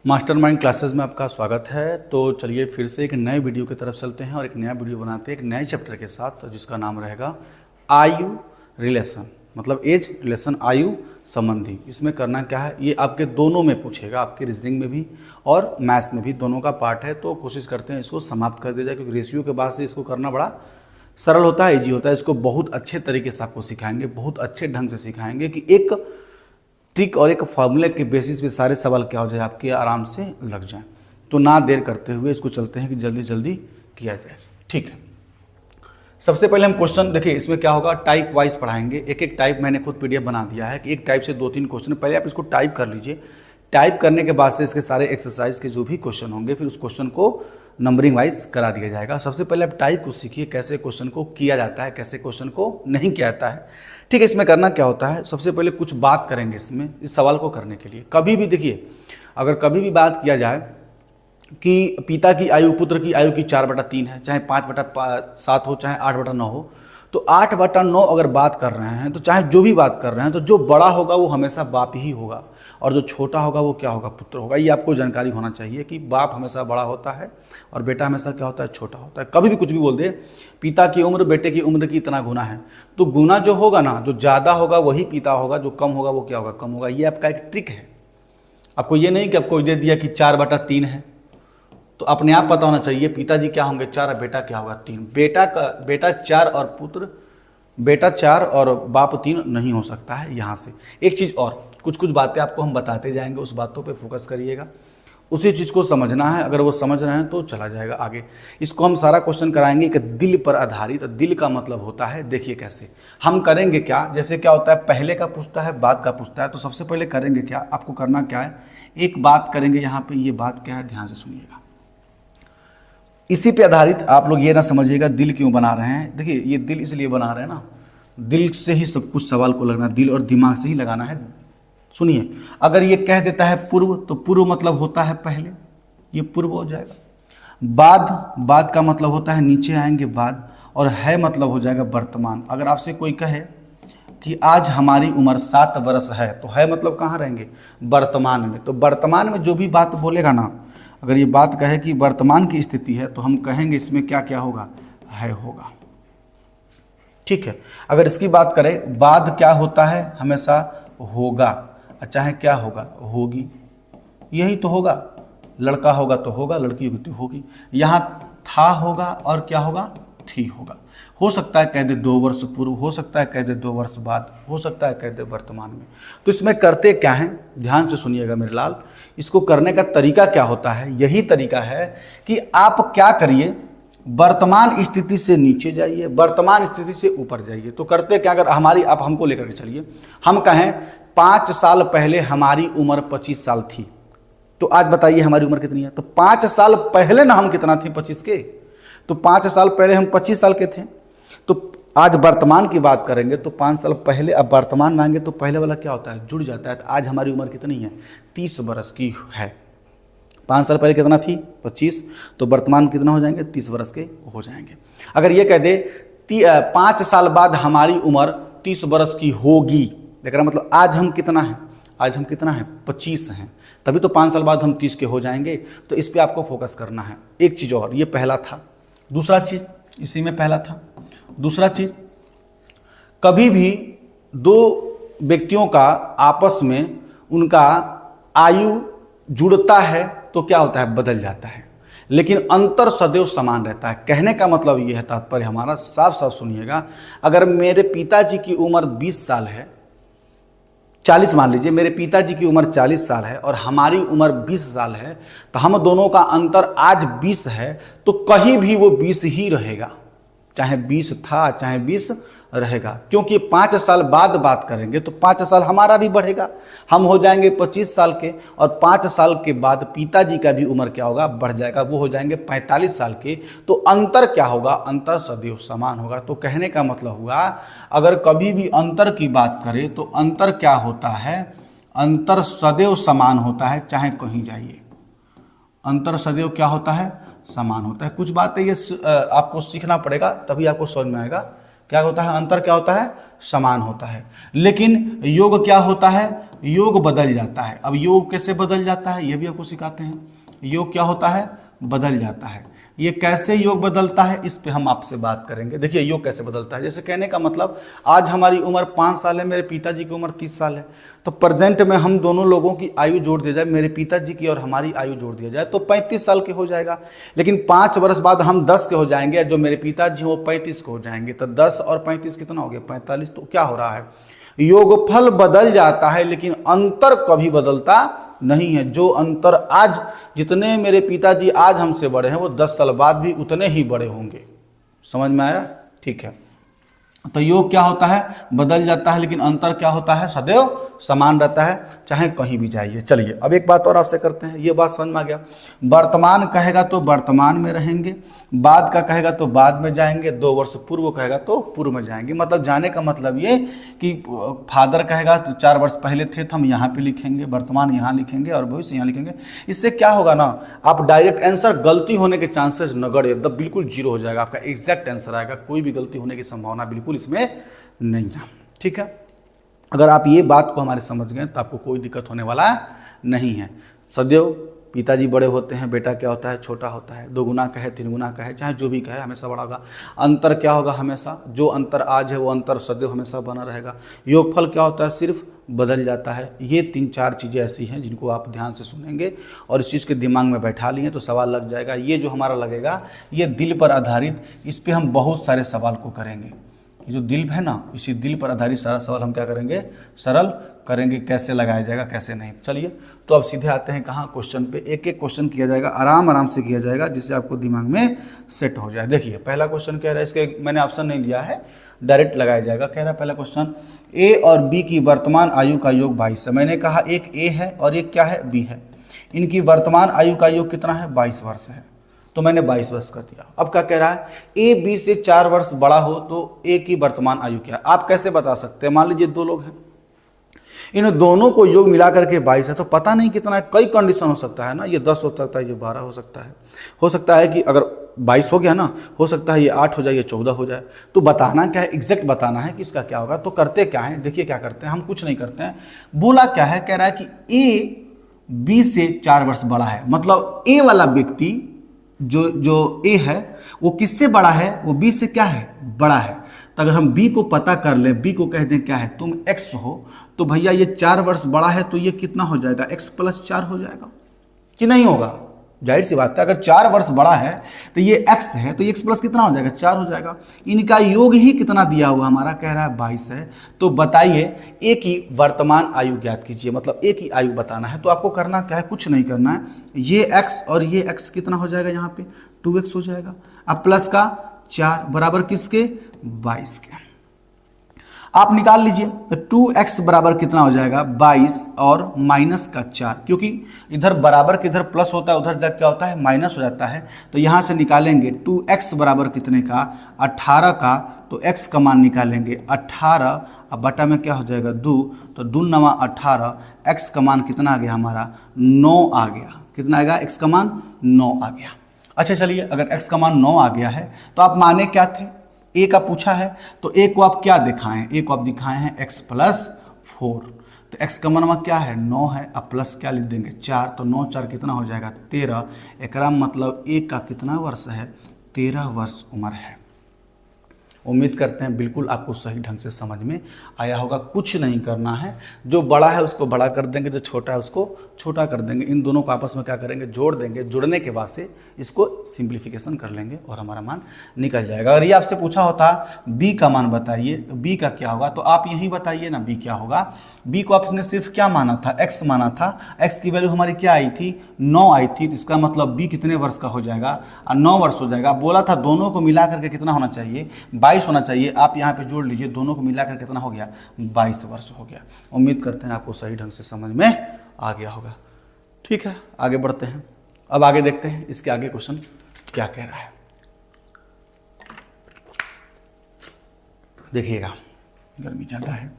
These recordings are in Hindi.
मास्टरमाइंड क्लासेस में आपका स्वागत है। तो चलिए फिर से एक नए वीडियो की तरफ चलते हैं और एक नया वीडियो बनाते हैं एक नए चैप्टर के साथ, जिसका नाम रहेगा आयु रिलेशन, मतलब एज रिलेशन, आयु संबंधी। इसमें करना क्या है, ये आपके दोनों में पूछेगा, आपके रीजनिंग में भी और मैथ्स में भी, दोनों का पार्ट है। तो कोशिश करते हैं इसको समाप्त कर दिया जाए, क्योंकि रेशियो के बाद से इसको करना बड़ा सरल होता है, ईजी होता है। इसको बहुत अच्छे तरीके से आपको सिखाएंगे, बहुत अच्छे ढंग से सिखाएंगे कि एक ट्रिक और एक फॉर्मूले के बेसिस पे सारे सवाल क्या हो जाए, आपके आराम से लग जाएं। तो ना देर करते हुए इसको चलते हैं कि जल्दी जल्दी किया जाए। ठीक है, सबसे पहले हम क्वेश्चन देखिए, इसमें क्या होगा, टाइप वाइज पढ़ाएंगे। एक एक टाइप मैंने खुद पीडीएफ बना दिया है कि एक टाइप से 2-3 क्वेश्चन, पहले आप इसको टाइप कर लीजिए। टाइप करने के बाद से इसके सारे एक्सरसाइज के जो भी क्वेश्चन होंगे, फिर उस क्वेश्चन को नंबरिंग वाइज करा दिया जाएगा। सबसे पहले आप टाइप को सीखिए, कैसे क्वेश्चन को किया जाता है, कैसे क्वेश्चन को नहीं किया जाता है। ठीक है, इसमें करना क्या होता है, सबसे पहले कुछ बात करेंगे इसमें, इस सवाल को करने के लिए। कभी भी देखिए, अगर कभी भी बात किया जाए कि पिता की आयु पुत्र की आयु की 4/3 है, चाहे 5/7 हो, चाहे 8/9 हो, तो 8/9 अगर बात कर रहे हैं, तो चाहे जो भी बात कर रहे हैं, तो जो बड़ा होगा वो हमेशा बाप ही होगा और जो छोटा होगा वो क्या होगा, पुत्र होगा। ये आपको जानकारी होना चाहिए कि बाप हमेशा बड़ा होता है और बेटा हमेशा क्या होता है, छोटा होता है। कभी भी कुछ भी बोल दे, पिता की उम्र बेटे की उम्र की इतना गुना है, तो गुना जो होगा ना, जो ज़्यादा होगा वही पिता होगा, जो कम होगा वो क्या होगा, कम होगा। ये आपका एक ट्रिक है। आपको ये नहीं कि आपको दे दिया कि 4/3 है, तो अपने आप पता होना चाहिए पिताजी क्या होंगे 4 और बेटा क्या होगा 3। बेटा 4 और पुत्र, बेटा 4 और बाप 3 नहीं हो सकता है। यहाँ से एक चीज़ और, कुछ कुछ बातें आपको हम बताते जाएंगे, उस बातों पे फोकस करिएगा, उसी चीज़ को समझना है। अगर वो समझ रहे हैं तो चला जाएगा आगे। इसको हम सारा क्वेश्चन कराएंगे कि दिल पर आधारित। तो दिल का मतलब होता है, देखिए कैसे हम करेंगे क्या, जैसे क्या होता है, पहले का पूछता है, बाद का पूछता है। तो सबसे पहले करेंगे क्या, आपको करना क्या है, एक बात करेंगे यहाँ पे। ये बात क्या है, ध्यान से सुनिएगा। इसी पे आधारित आप लोग ये ना समझिएगा दिल क्यों बना रहे हैं। देखिए, ये दिल इसलिए बना रहे हैं ना, दिल से ही सब कुछ सवाल को लगना, दिल और दिमाग से ही लगाना है। सुनिए, अगर ये कह देता है पूर्व, तो पूर्व मतलब होता है पहले, ये पूर्व हो जाएगा। बाद का मतलब होता है नीचे आएंगे बाद, और है मतलब हो जाएगा वर्तमान। अगर आपसे कोई कहे कि आज हमारी उम्र 7 वर्ष है, तो है मतलब कहाँ रहेंगे, वर्तमान में। तो वर्तमान में जो भी बात बोलेगा ना, अगर ये बात कहे कि वर्तमान की स्थिति है, तो हम कहेंगे इसमें क्या क्या होगा, है होगा। ठीक है, अगर इसकी बात करें, बाद क्या होता है, हमेशा होगा, चाहे क्या होगा, होगी। यही तो होगा, लड़का होगा तो होगा, लड़की होगी तो होगी। यहाँ था होगा और क्या होगा, थी होगा। हो सकता है कह दे 2 वर्ष पूर्व, हो सकता है कह दे 2 वर्ष बाद, हो सकता है कह दे वर्तमान में। तो इसमें करते क्या है, ध्यान से सुनिएगा मेरे लाल। इसको करने का तरीका क्या होता है, यही तरीका है कि आप क्या करिए, वर्तमान स्थिति से नीचे जाइए, वर्तमान स्थिति से ऊपर जाइए। तो करते क्या, अगर हमारी, आप हमको लेकर के चलिए, हम कहें 5 साल पहले हमारी उम्र 25 साल थी, तो आज बताइए हमारी उम्र कितनी है। तो 5 साल पहले ना हम कितना थे, 25 के, तो 5 साल पहले हम 25 साल के थे। तो आज वर्तमान की बात करेंगे, तो 5 साल पहले, अब वर्तमान में आएंगे तो पहले वाला क्या होता है, जुड़ जाता है। तो आज हमारी उम्र कितनी है, 30 वर्ष की है। 5 साल पहले कितना थी, 25, तो वर्तमान कितना हो जाएंगे, 30 वर्ष के हो जाएंगे। अगर ये कह दे 5 साल बाद हमारी उम्र 30 वर्ष की होगी, देख रहा मतलब आज हम कितना है, आज हम कितना है, 25 हैं, तभी तो 5 साल बाद हम 30 के हो जाएंगे। तो इस पे आपको फोकस करना है। एक चीज़ और, ये पहला था। दूसरा चीज़, इसी में पहला था। दूसरा चीज़, कभी भी 2 व्यक्तियों का आपस में उनका आयु जुड़ता है तो क्या होता है, बदल जाता है, लेकिन अंतर सदैव समान रहता है। कहने का मतलब ये है, तात्पर्य हमारा साफ साफ सुनिएगा। अगर मेरे पिताजी की उम्र 20 साल है, 40 मान लीजिए, मेरे पिताजी की उम्र 40 साल है और हमारी उम्र 20 साल है, तो हम दोनों का अंतर आज 20 है, तो कहीं भी वो 20 ही रहेगा, चाहे 20 था चाहे 20 रहेगा। क्योंकि 5 साल बाद बात करेंगे तो 5 साल हमारा भी बढ़ेगा, हम हो जाएंगे 25 साल के, और 5 साल के बाद पिताजी का भी उम्र क्या होगा, बढ़ जाएगा, वो हो जाएंगे 45 साल के। तो अंतर क्या होगा, अंतर सदैव समान होगा। तो कहने का मतलब हुआ, अगर कभी भी अंतर की बात करें तो अंतर क्या होता है, अंतर सदैव समान होता है, चाहे कहीं जाइए, अंतर सदैव क्या होता है, समान होता है। कुछ बातें ये आपको सीखना पड़ेगा, तभी आपको समझ में आएगा क्या होता है, अंतर क्या होता है, समान होता है। लेकिन योग क्या होता है, योग बदल जाता है। अब योग कैसे बदल जाता है ये भी आपको सिखाते हैं। योग क्या होता है, बदल जाता है। ये कैसे योग बदलता है इस पे हम आपसे बात करेंगे। देखिए योग कैसे बदलता है, जैसे कहने का मतलब आज हमारी उम्र 5 साल है, मेरे पिताजी की उम्र 30 साल है, तो प्रेजेंट में हम दोनों लोगों की आयु जोड़ दिया जाए, मेरे पिताजी की और हमारी आयु जोड़ दिया जाए तो 35 साल के हो जाएगा। लेकिन 5 वर्ष बाद हम 10 के हो जाएंगे, जो मेरे पिताजी हैं वो 35 के हो जाएंगे, तो 10 और 35 कितना हो गया, 45। तो क्या हो रहा है, योगफल बदल जाता है लेकिन अंतर कभी बदलता नहीं है। जो अंतर आज जितने मेरे पिताजी आज हमसे बड़े हैं वो 10 साल बाद भी उतने ही बड़े होंगे। समझ में आया? ठीक है। तो योग क्या होता है, बदल जाता है, लेकिन अंतर क्या होता है, सदैव समान रहता है, चाहे कहीं भी जाइए। चलिए अब एक बात और आपसे करते हैं, ये बात समझ में आ गया। वर्तमान कहेगा तो वर्तमान में रहेंगे, बाद का कहेगा तो बाद में जाएंगे, 2 वर्ष पूर्व कहेगा तो पूर्व में जाएंगे। मतलब जाने का मतलब ये कि फादर कहेगा तो 4 वर्ष पहले थे तो हम यहाँ पे लिखेंगे, वर्तमान यहाँ लिखेंगे और भविष्य यहाँ लिखेंगे। इससे क्या होगा ना, आप डायरेक्ट आंसर गलती होने के चांसेस नगड़ एकदम बिल्कुल 0 हो जाएगा, आपका एग्जैक्ट आंसर आएगा, कोई भी गलती होने की संभावना बिल्कुल इसमें नहीं है। ठीक है, अगर आप ये बात को हमारे समझ गए तो आपको कोई दिक्कत होने वाला नहीं है। सदैव पिताजी बड़े होते हैं, बेटा क्या होता है, छोटा होता है। 2 गुना कहे 3 गुना कहे, चाहे जो भी कहे, हमेशा बड़ा होगा। अंतर क्या होगा, हमेशा जो अंतर आज है वो अंतर सदैव हमेशा बना रहेगा। योगफल क्या होता है, सिर्फ बदल जाता है। ये 3-4 चीज़ें ऐसी हैं जिनको आप ध्यान से सुनेंगे और इस चीज़ के दिमाग में बैठा लिए तो सवाल लग जाएगा। ये जो हमारा लगेगा ये दिल पर आधारित, इस पर हम बहुत सारे सवाल को करेंगे। ये जो दिल है ना, इसी दिल पर आधारित सारा सवाल हम क्या करेंगे, सरल करेंगे, कैसे लगाया जाएगा कैसे नहीं। चलिए तो अब सीधे आते हैं कहाँ, क्वेश्चन पे। एक एक क्वेश्चन किया जाएगा, आराम आराम से किया जाएगा, जिससे आपको दिमाग में सेट हो जाए। देखिए पहला क्वेश्चन कह रहा है, इसके मैंने ऑप्शन नहीं दिया है, डायरेक्ट लगाया जाएगा। कह रहा है पहला क्वेश्चन, ए और बी की वर्तमान आयु का योग 22 है। मैंने कहा एक ए है और एक क्या है, बी है। इनकी वर्तमान आयु का योग कितना है, 22 वर्ष है, तो मैंने 22 वर्ष कर दिया। अब क्या कह रहा है, ए बी से 4 वर्ष बड़ा हो तो ए की वर्तमान आयु क्या है। आप कैसे बता सकते हैं, मान लीजिए 2 लोग हैं, इन दोनों को योग मिला करके 22 है, तो पता नहीं कितना है, कई कंडीशन हो सकता है ना, ये 10 हो सकता है, ये 12 हो सकता है कि अगर 22 हो गया ना, हो सकता है ये 8 हो जाए, ये 14 हो जाए। तो बताना क्या है, एग्जैक्ट बताना है कि इसका क्या होगा। तो करते क्या है, देखिए क्या करते हैं, हम कुछ नहीं करते हैं। बोला क्या है, कह रहा है कि ए बी से 4 वर्ष बड़ा है, मतलब ए वाला व्यक्ति जो ए है वो किससे बड़ा है, वो बी से क्या है, बड़ा है। तो अगर हम बी को पता कर लें, बी को कह दें क्या है, तुम एक्स हो, तो भैया ये 4 वर्ष बड़ा है तो ये कितना हो जाएगा, x + 4 हो जाएगा कि नहीं होगा। जाहिर सी बात है, अगर 4 वर्ष बड़ा है तो ये x है, तो x प्लस कितना हो जाएगा, 4 हो जाएगा। इनका योग ही कितना दिया हुआ हमारा, कह रहा है 22 है। तो बताइए ए की वर्तमान आयु ज्ञात कीजिए, मतलब ए की आयु बताना है। तो आपको करना क्या है, कुछ नहीं करना है, ये x और ये x कितना हो जाएगा, यहाँ पे 2x हो जाएगा। अब प्लस का 4 बराबर किसके, 22 के। आप निकाल लीजिए, तो 2x बराबर कितना हो जाएगा, 22 और माइनस का 4, क्योंकि इधर बराबर के इधर प्लस होता है, उधर जब क्या होता है, माइनस हो जाता है। तो यहाँ से निकालेंगे 2x बराबर कितने का, 18 का, तो x का मान निकालेंगे 18, अब बटा में क्या हो जाएगा 2, तो 2 9 18, x का मान कितना आ गया हमारा, 9 आ गया। कितना आएगा, x का मान 9 आ गया। अच्छा चलिए, अगर x का मान 9 आ गया है तो आप माने क्या थे, ए का पूछा है, तो ए को आप क्या दिखाएं, ए को आप दिखाए हैं x + 4, तो x का मान क्या है, 9 है। अब प्लस क्या लिख देंगे, 4, तो 9 4 कितना हो जाएगा, 13। एकरा मतलब ए का कितना वर्ष है, 13 वर्ष उम्र है। उम्मीद करते हैं बिल्कुल आपको सही ढंग से समझ में आया होगा। कुछ नहीं करना है, जो बड़ा है उसको बड़ा कर देंगे, जो छोटा है उसको छोटा कर देंगे। इन दोनों को आपस में क्या करेंगे, जोड़ देंगे। जुड़ने के बाद से इसको सिंप्लीफिकेशन कर लेंगे और हमारा मान निकल जाएगा। अगर ये आपसे पूछा होता बी का मान बताइए, तो बी का क्या होगा, तो आप यही बताइए ना बी क्या होगा। बी को आपने सिर्फ क्या माना था, एक्स माना था। एक्स की वैल्यू हमारी क्या आई थी, 9 आई थी, तो इसका मतलब बी कितने वर्ष का हो जाएगा, 9 वर्ष हो जाएगा। बोला था दोनों को मिला करके कितना होना चाहिए, 22 होना चाहिए। आप यहाँ पे जोड़ लीजिए, दोनों को मिलाकर कितना हो गया, 22 वर्ष हो गया। उम्मीद करते हैं आपको सही ढंग से समझ में आ गया होगा। ठीक है, आगे बढ़ते हैं। अब आगे देखते हैं इसके आगे क्वेश्चन क्या कह रहा है, देखिएगा, गर्मी ज्यादा है।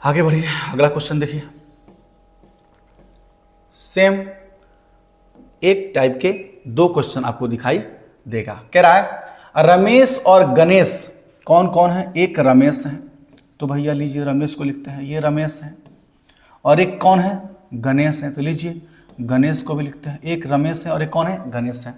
आगे बढ़िए, अगला क्वेश्चन देखिए। सेम एक टाइप के 2 क्वेश्चन आपको दिखाई देगा। कह रहा है रमेश और गणेश कौन कौन है, एक रमेश है, तो भैया लीजिए रमेश को लिखते हैं, ये रमेश है, और एक कौन है, गणेश है, तो लीजिए गणेश को भी लिखते हैं, एक रमेश है और एक कौन है, गणेश है।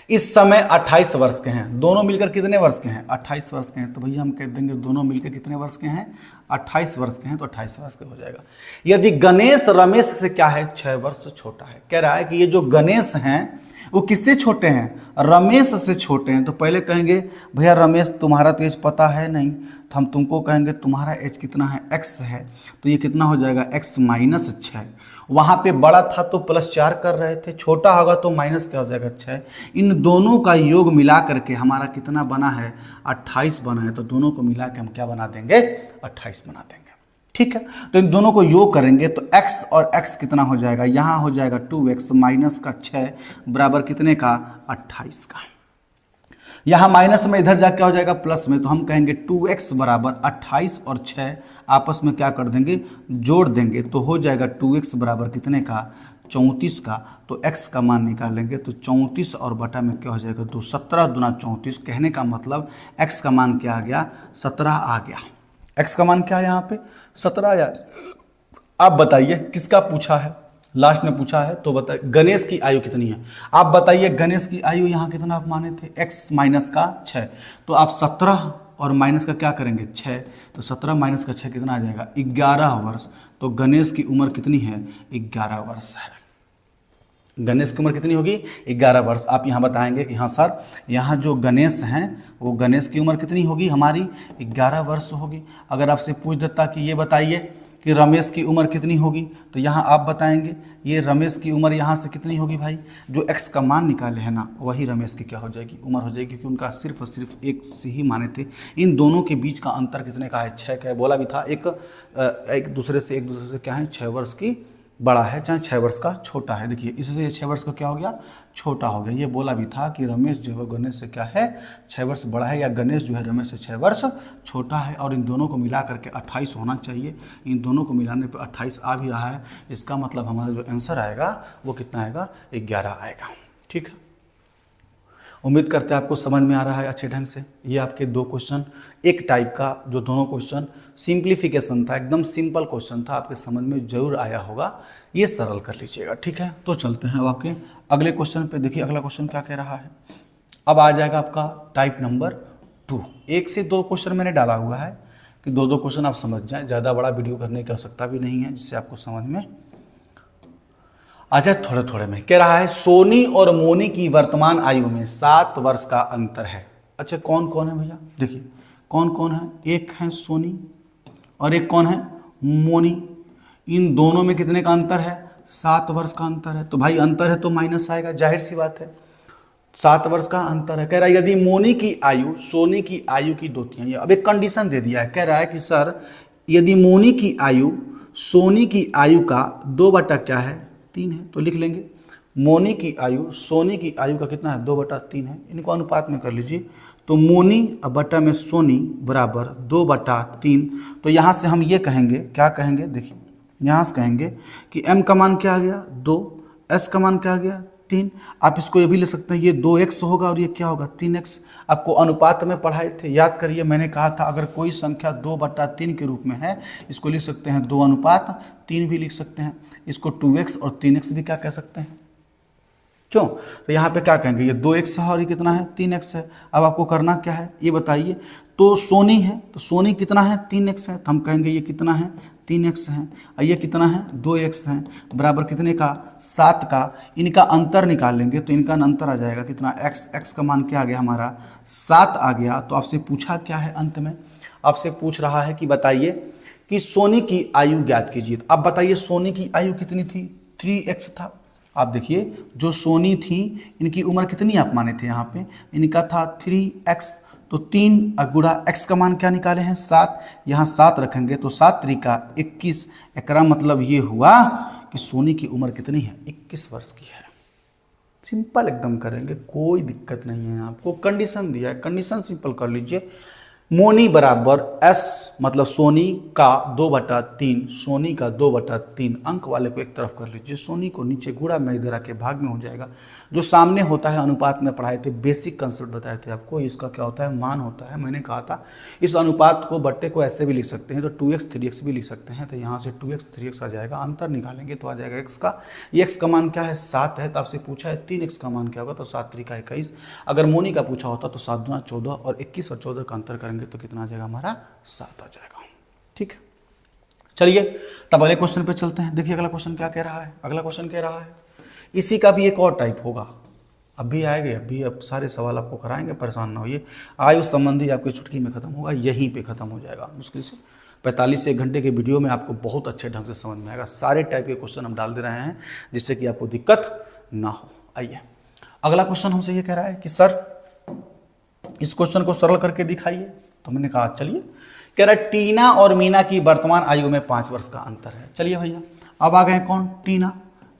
इस समय 28 वर्ष के हैं, दोनों मिलकर कितने वर्ष के हैं, 28 वर्ष के हैं, तो भैया हम कह देंगे दोनों मिलकर कितने वर्ष के हैं, 28 वर्ष के हैं, तो 28 वर्ष के हो जाएगा। यदि गणेश रमेश से क्या है, 6 वर्ष छोटा है, कह रहा है कि ये जो गणेश हैं वो किससे छोटे हैं, रमेश से छोटे हैं, तो पहले कहेंगे भैया रमेश तुम्हारा तो एज पता है नहीं, तो हम तुमको कहेंगे तुम्हारा एज कितना है, x है, तो ये कितना हो जाएगा, x माइनस 6। वहाँ पे बड़ा था तो +4 कर रहे थे, छोटा होगा तो माइनस क्या हो जाएगा, 6। इन दोनों का योग मिला करके हमारा कितना बना है, 28 बना है, तो दोनों को मिला के हम क्या बना देंगे, 28 बना देंगे। ठीक है, तो इन दोनों को योग करेंगे तो x और x कितना हो जाएगा, यहाँ हो जाएगा 2x माइनस का 6 बराबर कितने का, 28 का। यहाँ माइनस में इधर जाके हो जाएगा प्लस में, तो हम कहेंगे 2x बराबर 28 और 6 आपस में क्या कर देंगे, जोड़ देंगे, तो हो जाएगा 2x बराबर कितने का, 34 का। तो x का मान निकालेंगे तो 34 और बटा में क्या हो जाएगा, 2, 17 दूना 34। कहने का मतलब x का मान क्या आ गया, 17 आ गया। x का मान क्या है यहाँ पे, 17 आया। आप बताइए किसका पूछा है, लास्ट में पूछा है, तो बताइए गणेश की आयु कितनी है। आप बताइए गणेश की आयु यहाँ कितना आप माने थे, x माइनस का 6, तो आप 17 और माइनस का क्या करेंगे, 6, तो 17 माइनस का 6 कितना आ जाएगा, 11 वर्ष। तो गणेश की उम्र कितनी है, 11 वर्ष है। गणेश की उम्र कितनी होगी, 11 वर्ष। आप यहाँ बताएंगे कि हाँ सर यहाँ जो गणेश हैं वो गणेश की उम्र कितनी होगी, हमारी 11 वर्ष होगी। अगर आपसे पूछ देता कि ये बताइए कि रमेश की उम्र कितनी होगी, तो यहाँ आप बताएंगे ये रमेश की उम्र यहाँ से कितनी होगी भाई, जो x का मान निकाले है ना वही रमेश की क्या हो जाएगी, उम्र हो जाएगी, क्योंकि उनका सिर्फ और सिर्फ एक से ही माने थे। इन दोनों के बीच का अंतर कितने का है, 6 का है। बोला भी था एक दूसरे से क्या है, 6 वर्ष की बड़ा है, चाहे 6 वर्ष का छोटा है। देखिए इससे 6 वर्ष का क्या हो गया, छोटा हो गया। ये बोला भी था कि रमेश जो है गणेश से क्या है, 6 वर्ष बड़ा है, या गणेश जो है रमेश से 6 वर्ष छोटा है, और इन दोनों को मिला करके 28 होना चाहिए। इन दोनों को मिलाने पे 28 आ भी रहा है, इसका मतलब हमारा जो आंसर आएगा वो कितना आएगा, 11 आएगा। ठीक है, उम्मीद करते हैं आपको समझ में आ रहा है अच्छे ढंग से। ये आपके 2 क्वेश्चन एक टाइप का, जो दोनों क्वेश्चन सिंप्लीफिकेशन था, एकदम सिंपल क्वेश्चन था, आपके समझ में जरूर आया होगा। ये सरल कर लीजिएगा। ठीक है, तो चलते हैं अब आपके अगले क्वेश्चन पे। देखिए अगला क्वेश्चन क्या कह रहा है। अब आ जाएगा आपका टाइप नंबर 2। 1 से 2 क्वेश्चन मैंने डाला हुआ है कि 2-2 क्वेश्चन आप समझ जाएं, ज़्यादा बड़ा वीडियो करने की आवश्यकता भी नहीं है, जिससे आपको समझ में आ जाए थोड़े थोड़े में। कह रहा है सोनी और मोनी की वर्तमान आयु में 7 वर्ष का अंतर है। अच्छा कौन कौन है भैया, देखिए कौन कौन है, एक है सोनी और एक कौन है, मोनी। इन दोनों में कितने का अंतर है, 7 वर्ष का अंतर है। तो भाई अंतर है तो माइनस आएगा, जाहिर सी बात है, 7 वर्ष का अंतर है। कह रहा है यदि मोनी की आयु सोनी की आयु की 2/3। अब एक कंडीशन दे दिया है, कह रहा है कि सर यदि मोनी की आयु सोनी की आयु का 2 क्या है, 3 है। तो लिख लेंगे मोनी की आयु सोनी की आयु का कितना है, 2/3 है। इनको अनुपात में कर लीजिए, तो मोनी अब बटा में सोनी बराबर 2/3। तो यहाँ से हम ये कहेंगे, क्या कहेंगे, देखिए यहाँ से कहेंगे कि m का मान क्या आ गया, 2, s का मान क्या आ गया, 3। आप इसको ये भी ले सकते हैं, ये 2x होगा और ये क्या होगा, 3x। आपको अनुपात में पढ़ाए थे, याद करिए, मैंने कहा था अगर कोई संख्या 2/3 के रूप में है, इसको लिख सकते हैं 2:3 भी लिख सकते हैं, इसको 2x और 3x भी क्या कह सकते हैं। क्यों, तो यहाँ पे क्या कहेंगे, ये 2x है और ये कितना है, 3x है। अब आपको करना क्या है ये बताइए। तो सोनी है, तो सोनी कितना है, 3x है, तो हम कहेंगे ये कितना है, 3x है, और ये कितना है, 2x है, बराबर कितने का, 7 का। इनका अंतर निकालेंगे तो इनका अंतर आ जाएगा कितना, x का मान क्या आ गया हमारा, 7 आ गया। तो आपसे पूछा क्या है, अंत में आपसे पूछ रहा है कि बताइए कि सोनी की आयु ज्ञात कीजिए। तो अब बताइए सोनी की आयु कितनी थी, 3x था। आप देखिए जो सोनी थी इनकी उम्र कितनी आप माने थे, यहाँ पे इनका था 3x, तो 3 गुणा x का मान क्या निकाले हैं, 7। यहाँ 7 रखेंगे तो 7×3 = 21। एकरा मतलब ये हुआ कि सोनी की उम्र कितनी है, 21 वर्ष की है। सिंपल एकदम करेंगे, कोई दिक्कत नहीं है। आपको कंडीशन दिया है, कंडीशन सिंपल कर लीजिए। मोनी बराबर एस मतलब सोनी का 2/3, सोनी का 2/3 अंक वाले को एक तरफ कर लीजिए, सोनी को नीचे गुणा में इधर आके भाग में हो जाएगा। जो सामने होता है अनुपात में पढ़ाए थे, बेसिक कंसेप्ट बताए थे आपको, इसका क्या होता है, मान होता है। मैंने कहा था इस अनुपात को बट्टे को ऐसे भी लिख सकते हैं, तो 2x 3x भी लिख सकते हैं। तो यहाँ से 2x 3x आ जाएगा, अंतर निकालेंगे तो आ जाएगा x का। x का मान क्या है, 7 है, तो आपसे पूछा है 3x का मान क्या होगा, तो 7 3 का 21। अगर मोनी का पूछा होता तो 7 दूना 14 और 21 और 14 का अंतर करेंगे तो कितना आ जाएगा, हमारा 7 आ जाएगा। ठीक है, चलिए तब अगले क्वेश्चन पे चलते हैं। देखिए अगला क्वेश्चन क्या कह रहा है। अगला क्वेश्चन कह रहा है इसी का भी एक और टाइप होगा, अभी आएंगे, अभी अब सारे सवाल आपको कराएंगे, परेशान ना होइए। आयु संबंधी आपकी चुटकी में खत्म होगा, यहीं पे खत्म हो जाएगा मुश्किल से 45 से 1 घंटे के वीडियो में आपको बहुत अच्छे ढंग से समझ में आएगा। सारे टाइप के क्वेश्चन हम डाल दे रहे हैं जिससे कि आपको दिक्कत ना हो। आइए अगला क्वेश्चन हमसे ये कह रहा है कि सर इस क्वेश्चन को सरल करके दिखाइए। तो मैंने कहा चलिए, कह रहा है टीना और मीना की वर्तमान आयु में 5 वर्ष का अंतर है। चलिए भैया, अब आ गए कौन, टीना,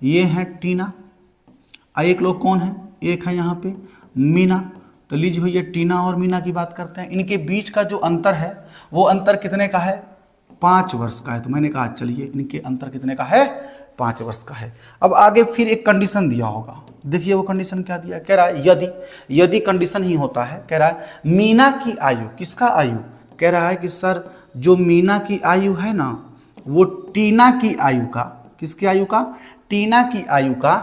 ये है टीना, एक लोग कौन है, एक है यहाँ पे मीना। तो लीजिए भैया टीना और मीना की बात करते हैं। इनके बीच का जो अंतर है वो अंतर कितने का है, 5 वर्ष का है। तो मैंने कहा चलिए इनके अंतर कितने का है, 5 वर्ष का है। अब आगे फिर एक कंडीशन दिया होगा, देखिए वो कंडीशन क्या दिया है, कह रहा है यदि कंडीशन ही होता है, कह रहा है मीना की आयु, किसका आयु, कह रहा है कि सर जो मीना की आयु है ना वो टीना की आयु का, किसकी आयु का, टीना की आयु का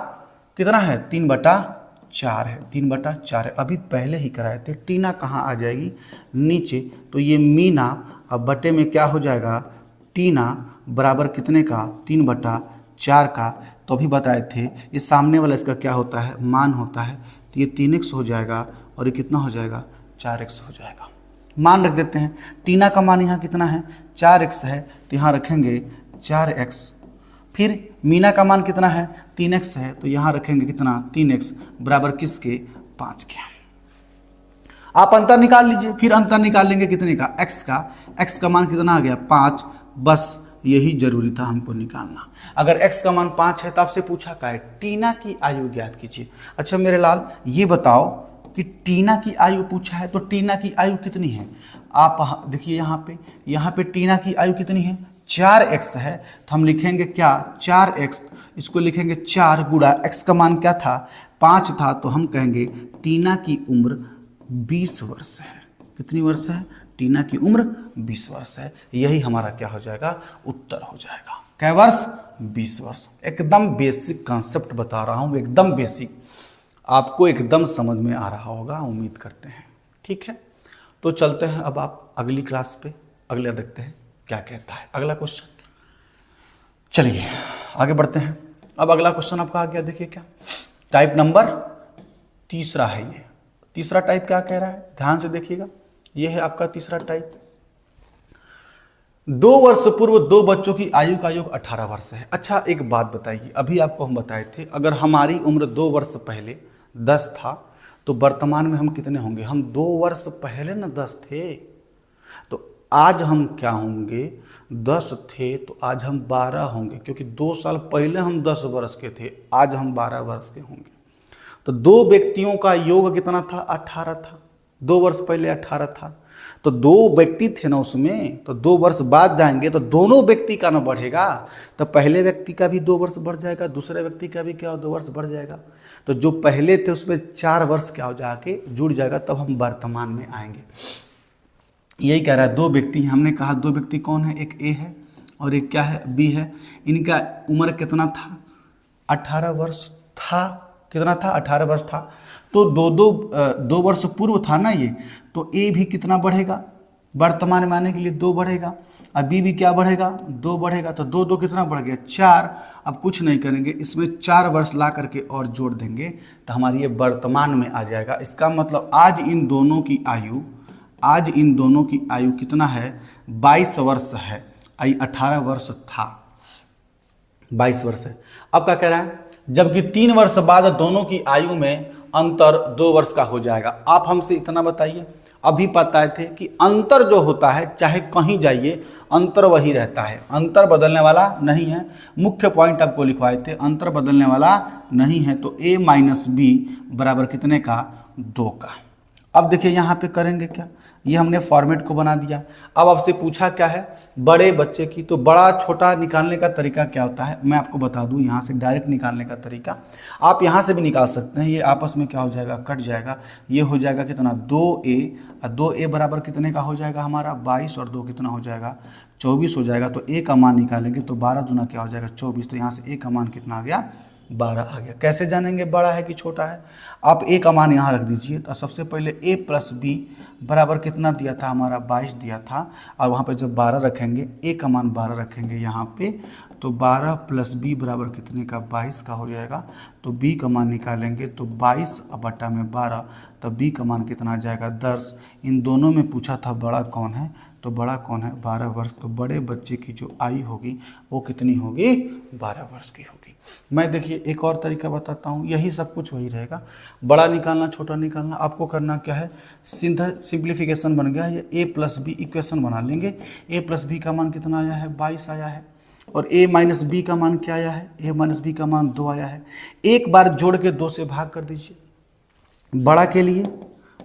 कितना है, 3/4 है, 3/4 है। अभी पहले ही कराए थे, टीना कहाँ आ जाएगी, नीचे, तो ये मीना, अब बटे में क्या हो जाएगा, टीना बराबर कितने का, 3/4 का। तो अभी बताए थे ये सामने वाला इसका क्या होता है, मान होता है, तो ये 3x हो जाएगा और ये कितना हो जाएगा, 4x हो जाएगा। मान रख देते हैं, टीना का मान यहाँ कितना है, 4x है, तो यहाँ रखेंगे 4x। फिर मीना का मान कितना है, 3x है, तो यहाँ रखेंगे कितना, 3x बराबर किसके, 5 के। आप अंतर निकाल लीजिए, फिर अंतर निकाल लेंगे कितने का, x का मान कितना आ गया, 5। बस यही जरूरी था हमको निकालना। अगर x का मान 5 है तो आपसे पूछा क्या है, टीना की आयु ज्ञात कीजिए। अच्छा मेरे लाल ये बताओ कि टीना की आयु पूछा है, तो टीना की आयु कितनी है, आप देखिए यहाँ पे टीना की आयु कितनी है, 4x है, तो हम लिखेंगे क्या, 4x, इसको लिखेंगे 4 गुणा x का मान क्या था, 5 था, तो हम कहेंगे टीना की उम्र 20 वर्ष है। कितनी वर्ष है, टीना की उम्र 20 वर्ष है। यही हमारा क्या हो जाएगा, उत्तर हो जाएगा। क्या वर्ष, 20 वर्ष। एकदम बेसिक कंसेप्ट बता रहा हूँ, एकदम बेसिक, आपको एकदम समझ में आ रहा होगा, उम्मीद करते हैं। ठीक है, तो चलते हैं अब आप अगली क्लास पे, अगले देखते हैं क्या कहता है अगला क्वेश्चन। चलिए आगे बढ़ते हैं। अब अगला क्वेश्चन आपका आ गया, देखिए क्या, टाइप नंबर 3 है। ये तीसरा टाइप क्या कह रहा है, ध्यान से देखिएगा, ये है आपका तीसरा टाइप। 2 वर्ष पूर्व 2 बच्चों की आयु का योग 18 वर्ष है। अच्छा एक बात बताइए, अभी आपको हम बताए थे अगर हमारी उम्र 2 वर्ष पहले 10 था तो वर्तमान में हम कितने होंगे, हम 2 वर्ष पहले ना 10 थे, तो आज हम क्या होंगे, 10 थे तो आज हम 12 होंगे, क्योंकि 2 साल पहले हम 10 वर्ष के थे, आज हम 12 वर्ष के होंगे। तो 2 व्यक्तियों का योग कितना था, 18 था, 2 वर्ष पहले 18 था, तो 2 व्यक्ति थे ना उसमें, तो 2 वर्ष बाद जाएंगे तो दोनों व्यक्ति का ना बढ़ेगा, तो पहले व्यक्ति का भी 2 वर्ष बढ़ जाएगा, दूसरे व्यक्ति का भी क्या 2 वर्ष बढ़ जाएगा, तो जो पहले थे उसमें 4 वर्ष क्या हो जाके जुड़ जाएगा, तब हम वर्तमान में आएंगे। यही कह रहा है 2 व्यक्ति, हमने कहा 2 व्यक्ति कौन है, एक ए है और एक क्या है, बी है। इनका उम्र कितना था, 18 वर्ष था, कितना था, 18 वर्ष था, तो 2 वर्ष पूर्व था ना ये, तो ए भी कितना बढ़ेगा, वर्तमान में आने के लिए 2 बढ़ेगा, अब बी भी क्या बढ़ेगा, 2 बढ़ेगा, तो 2 कितना बढ़ गया, 4। अब कुछ नहीं करेंगे, इसमें 4 वर्ष ला करके और जोड़ देंगे तो हमारी ये वर्तमान में आ जाएगा। इसका मतलब आज इन दोनों की आयु कितना है, 22 वर्ष है, 18 वर्ष था, 22 वर्ष है। अब क्या कह रहा है, जबकि 3 वर्ष बाद दोनों की आयु में अंतर 2 वर्ष का हो जाएगा। आप हमसे इतना बताइए, अभी बताए थे कि अंतर जो होता है चाहे कहीं जाइए अंतर वही रहता है, अंतर बदलने वाला नहीं है। मुख्य पॉइंट आपको लिखवाए थे, अंतर बदलने वाला नहीं है, तो a - b बराबर कितने का, 2 का। अब देखिए यहाँ पे करेंगे क्या, ये हमने फॉर्मेट को बना दिया। अब आपसे पूछा क्या है, बड़े बच्चे की, तो बड़ा छोटा निकालने का तरीका क्या होता है मैं आपको बता दूं। यहाँ से डायरेक्ट निकालने का तरीका आप यहाँ से भी निकाल सकते हैं। ये आपस में क्या हो जाएगा, कट जाएगा। ये हो जाएगा कितना, 2a, और 2a बराबर कितने का हो जाएगा हमारा 22, और 2 कितना हो जाएगा 24 हो जाएगा। तो a का मान निकालेंगे तो 12 दूना क्या हो जाएगा 24। तो यहाँ से a का मान कितना आ गया 12 आ गया। कैसे जानेंगे बड़ा है कि छोटा है, आप a का मान यहाँ रख दीजिए। तो सबसे पहले a प्लस बी बराबर कितना दिया था हमारा 22 दिया था, और वहाँ पे जब 12 रखेंगे a का मान 12 रखेंगे यहाँ पे, तो 12 प्लस बी बराबर कितने का 22 का हो जाएगा। तो b का मान निकालेंगे तो 22 बटा में 12, तब b का मान कितना आ जाएगा 10। इन दोनों में पूछा था बड़ा कौन है, तो बड़ा कौन है 12 वर्ष। तो बड़े बच्चे की जो आयु होगी वो कितनी होगी 12 वर्ष की होगी। मैं देखिए एक और तरीका बताता हूँ, यही सब कुछ वही रहेगा। बड़ा निकालना छोटा निकालना, आपको करना क्या है, सीधा सिंप्लीफिकेशन बन गया। ये a प्लस बी इक्वेशन बना लेंगे। a प्लस बी का मान कितना आया है 22 आया है, और a माइनस बी का मान क्या आया है, a माइनस बी का मान 2 आया है। एक बार जोड़ के 2 से भाग कर दीजिए। बड़ा के लिए,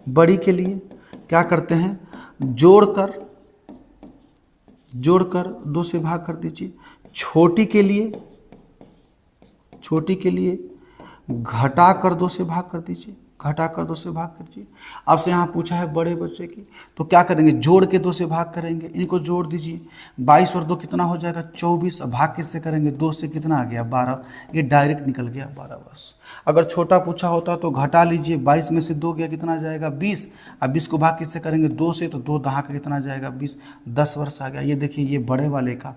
बड़ी के लिए क्या करते हैं, जोड़कर 2 से भाग कर दीजिए। छोटी के लिए घटाकर 2 से भाग कर दीजिए, घटाकर 2 से भाग कीजिए। आपसे यहाँ पूछा है बड़े बच्चे की, तो क्या करेंगे, जोड़ के 2 से भाग करेंगे। इनको जोड़ दीजिए, 22 और 2 कितना हो जाएगा 24। भाग किससे करेंगे, 2 से कितना आ गया 12, ये डायरेक्ट निकल गया 12 वर्ष। अगर छोटा पूछा होता तो घटा लीजिए, 22 में से 2 गया कितना जाएगा 20। अब 20 को भाग किससे करेंगे 2 से, तो 2 दहा का कितना जाएगा 20, 10 वर्ष आ गया। ये देखिए ये बड़े वाले का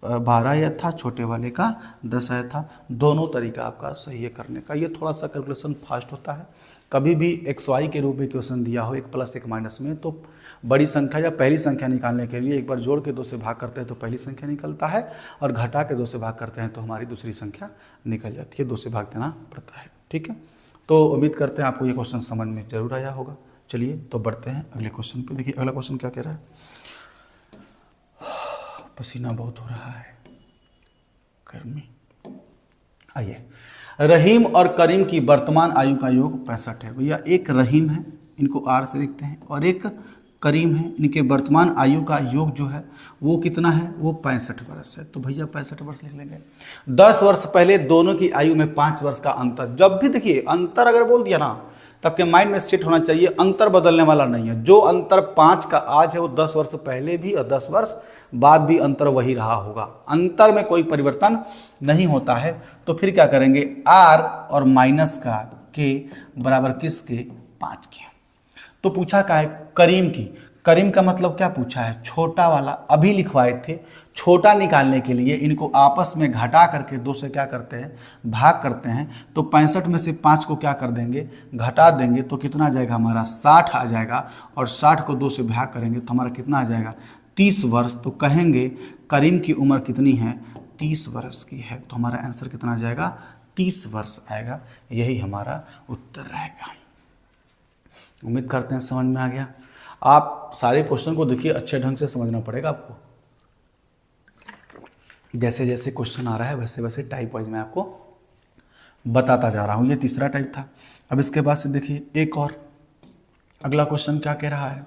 12 आया था, छोटे वाले का 10 आया था। दोनों तरीका आपका सही है करने का। ये थोड़ा सा कैलकुलेशन फास्ट होता है। कभी भी एक्स वाई के रूप में क्वेश्चन दिया हो, एक प्लस एक माइनस में, तो बड़ी संख्या या पहली संख्या निकालने के लिए एक बार जोड़ के 2 से भाग करते हैं तो पहली संख्या निकलता है, और घटा के 2 से भाग करते हैं तो हमारी दूसरी संख्या निकल जाती है। 2 से भाग देना पड़ता है। ठीक है, तो उम्मीद करते हैं आपको ये क्वेश्चन समझ में जरूर आया होगा। चलिए तो बढ़ते हैं अगले क्वेश्चन पे। देखिए अगला क्वेश्चन क्या कह रहा है, पसीना बहुत हो रहा है, गर्मी। आइए, रहीम और करीम की वर्तमान आयु का योग 65 है। भैया एक रहीम है, इनको आर से लिखते हैं, और एक करीम है, इनके वर्तमान आयु का योग जो है वो कितना है, वो 65 वर्ष है। तो भैया 65 वर्ष लिख लेंगे। 10 वर्ष पहले दोनों की आयु में 5 वर्ष का अंतर। जब भी देखिए अंतर अगर बोल दिया ना, तब के माइंड में सेट होना चाहिए अंतर बदलने वाला नहीं है। जो अंतर 5 का आज है वो 10 वर्ष पहले भी और 10 वर्ष बाद भी अंतर वही रहा होगा। अंतर में कोई परिवर्तन नहीं होता है। तो फिर क्या करेंगे, आर और माइनस का के बराबर किसके 5 के। तो पूछा क्या है करीम की, करीम का मतलब क्या पूछा है, छोटा वाला। अभी लिखवाए थे, छोटा निकालने के लिए इनको आपस में घटा करके 2 से क्या करते हैं भाग करते हैं। तो 65 में से 5 को क्या कर देंगे, घटा देंगे, तो कितना आ जाएगा हमारा 60 आ जाएगा। और 60 को 2 से भाग करेंगे तो हमारा कितना आ जाएगा 30 वर्ष। तो कहेंगे करीम की उम्र कितनी है 30 वर्ष की है। तो हमारा आंसर कितना आ जाएगा 30 वर्ष आएगा। यही हमारा उत्तर रहेगा। उम्मीद करते हैं समझ में आ गया। आप सारे क्वेश्चन को देखिए, अच्छे ढंग से समझना पड़ेगा आपको। जैसे जैसे क्वेश्चन आ रहा है वैसे वैसे टाइप वाइज मैं आपको बताता जा रहा हूँ। ये तीसरा टाइप था। अब इसके बाद से देखिए एक और अगला क्वेश्चन क्या कह रहा है।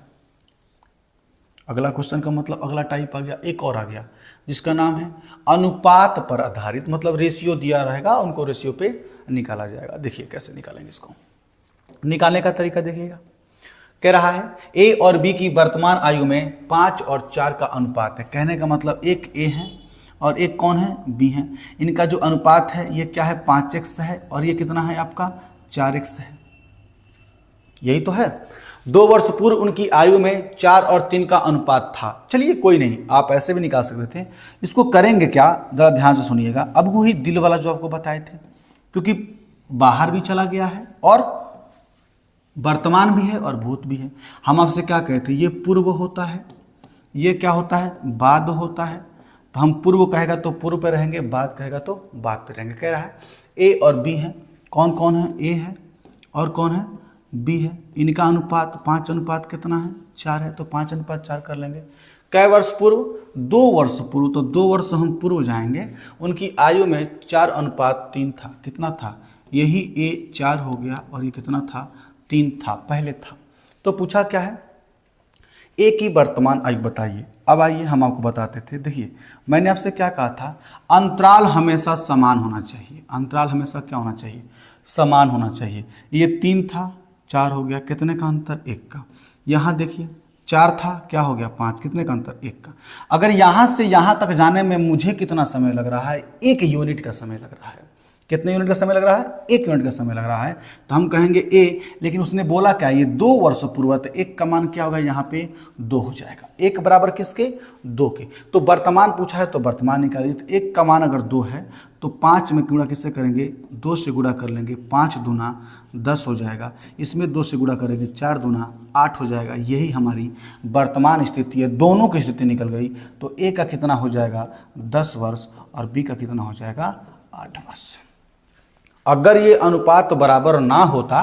अगला क्वेश्चन का मतलब अगला टाइप आ गया, एक और आ गया जिसका नाम है अनुपात पर आधारित। मतलब रेशियो दिया रहेगा, उनको रेशियो पे निकाला जाएगा। देखिए कैसे निकालेंगे इसको। निकालने का तरीका देखिएगा। कह रहा है ए और बी की वर्तमान आयु में 5 और 4 का अनुपात है। कहने का मतलब एक ए है और एक कौन है बी है। इनका जो अनुपात है ये क्या है 5x है, और ये कितना है आपका 4x है। यही तो है। 2 वर्ष पूर्व उनकी आयु में 4 और 3 का अनुपात था। चलिए कोई नहीं, आप ऐसे भी निकाल सकते थे। इसको करेंगे क्या, जरा ध्यान से सुनिएगा। अब वही दिल वाला जो आपको बताए थे, क्योंकि बाहर भी चला गया है और वर्तमान भी है और भूत भी है। हम आपसे क्या कहते हैं, ये पूर्व होता है, ये क्या होता है बाद होता है। तो हम पूर्व कहेगा तो पूर्व पे रहेंगे, बाद कहेगा तो बाद पे रहेंगे। कह रहा है ए और बी है। कौन कौन है, ए है और कौन है बी है। इनका अनुपात 5 अनुपात कितना है 4 है। तो 5 अनुपात 4 कर लेंगे। कै वर्ष पूर्व 2 वर्ष पूर्व। तो 2 वर्ष हम पूर्व जाएंगे। उनकी आयु में 4 अनुपात 3 था। कितना था, यही ए 4 हो गया और ये कितना था 3 था, पहले था। तो पूछा क्या है ए की वर्तमान आयु बताइए। अब आइए हम आपको बताते थे, देखिए मैंने आपसे क्या कहा था, अंतराल हमेशा समान होना चाहिए। अंतराल हमेशा क्या होना चाहिए, समान होना चाहिए। ये 3 था, 4 हो गया, कितने का अंतर, 1 का। यहाँ देखिए 4 था, क्या हो गया 5, कितने का अंतर, 1 का। अगर यहाँ से यहाँ तक जाने में मुझे कितना समय लग रहा है, 1 यूनिट का समय लग रहा है। कितने यूनिट का समय लग रहा है, 1 यूनिट का समय लग रहा है। तो हम कहेंगे ए, लेकिन उसने बोला क्या, ये 2 वर्ष पूर्व, तो 1 का मान क्या होगा, यहाँ पे 2 हो जाएगा। 1 बराबर किसके, 2 के। तो वर्तमान पूछा है तो वर्तमान निकालिए। तो 1 का मान अगर 2 है तो 5 में गुणा किससे करेंगे, 2 से गुणा कर लेंगे। 5 दूना 10 हो जाएगा, इसमें 2 से गुणा करेंगे, 4 दूना 8 हो जाएगा। यही हमारी वर्तमान स्थिति है, दोनों की स्थिति निकल गई। तो ए का कितना हो जाएगा, 10 वर्ष, और बी का कितना हो जाएगा, 8 वर्ष। अगर ये अनुपात बराबर ना होता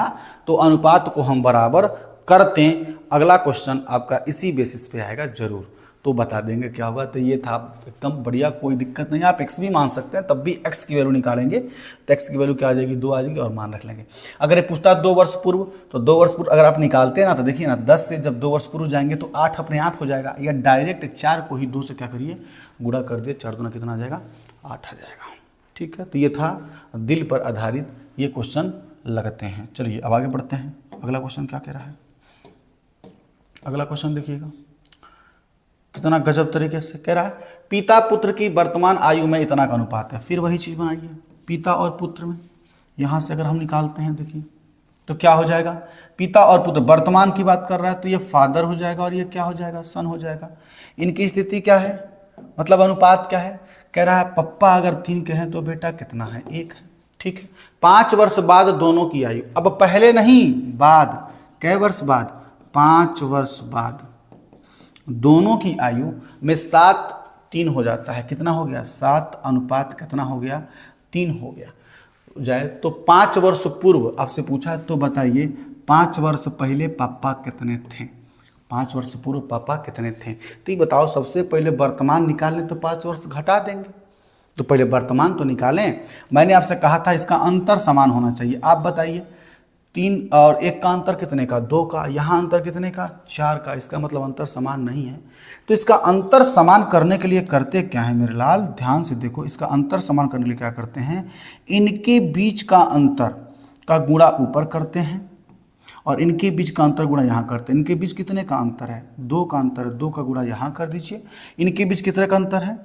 तो अनुपात को हम बराबर करते। अगला क्वेश्चन आपका इसी बेसिस पे आएगा जरूर, तो बता देंगे क्या होगा। तो ये था एकदम बढ़िया, कोई दिक्कत नहीं। आप x भी मान सकते हैं, तब भी x की वैल्यू निकालेंगे तो x की वैल्यू क्या आ जाएगी, 2 आ जाएगी, और मान रख लेंगे। अगर ये पूछता है 2 वर्ष पूर्व, तो 2 वर्ष पूर्व अगर आप निकालते हैं ना, तो देखिए ना 10 से जब 2 वर्ष पूर्व जाएंगे तो 8 अपने आप हो जाएगा, या डायरेक्ट 4 को ही 2 से क्या करिए, गुणा कर दिए। 4 दूना कितना आ जाएगा, 8 आ जाएगा। ठीक है, तो ये था दिल पर आधारित ये क्वेश्चन लगते हैं। चलिए अब आगे बढ़ते हैं। अगला क्वेश्चन क्या कह रहा है, अगला क्वेश्चन देखिएगा कितना गजब तरीके से कह रहा है, पिता पुत्र की वर्तमान आयु में इतना का अनुपात है। फिर वही चीज बनाइए, पिता और पुत्र में, यहां से अगर हम निकालते हैं देखिए तो क्या हो जाएगा, पिता और पुत्र, वर्तमान की बात कर रहा है तो ये फादर हो जाएगा, और ये क्या हो जाएगा, सन हो जाएगा। इनकी स्थिति क्या है, मतलब अनुपात क्या है, कह रहा है पप्पा अगर 3 के हैं तो बेटा कितना है, 1 है। ठीक है, 5 वर्ष बाद दोनों की आयु, अब पहले नहीं, बाद, कै वर्ष बाद, 5 वर्ष बाद दोनों की आयु में 7:3 हो जाता है। कितना हो गया, 7 अनुपात कितना हो गया, 3 हो गया जाए। तो 5 वर्ष पूर्व आपसे पूछा तो बताइए 5 वर्ष पहले पापा कितने थे, 5 वर्ष पूर्व पापा कितने थे। तो ये बताओ, सबसे पहले वर्तमान निकालें तो 5 वर्ष घटा देंगे, तो पहले वर्तमान तो निकालें। मैंने आपसे कहा था इसका अंतर समान होना चाहिए। आप बताइए 3 और 1 का अंतर कितने का, 2 का, यहाँ अंतर कितने का, 4 का। इसका मतलब अंतर समान नहीं है। तो इसका अंतर समान करने के लिए करते क्या है मेरे लाल, ध्यान से देखो। इसका अंतर समान करने के लिए क्या करते हैं, इनके बीच का अंतर का गुणा ऊपर करते हैं, और इनके बीच का अंतर गुणा यहाँ करते हैं। इनके बीच कितने का अंतर है, 2 का अंतर है, 2 का गुणा यहाँ कर दीजिए। इनके बीच कितने का अंतर है,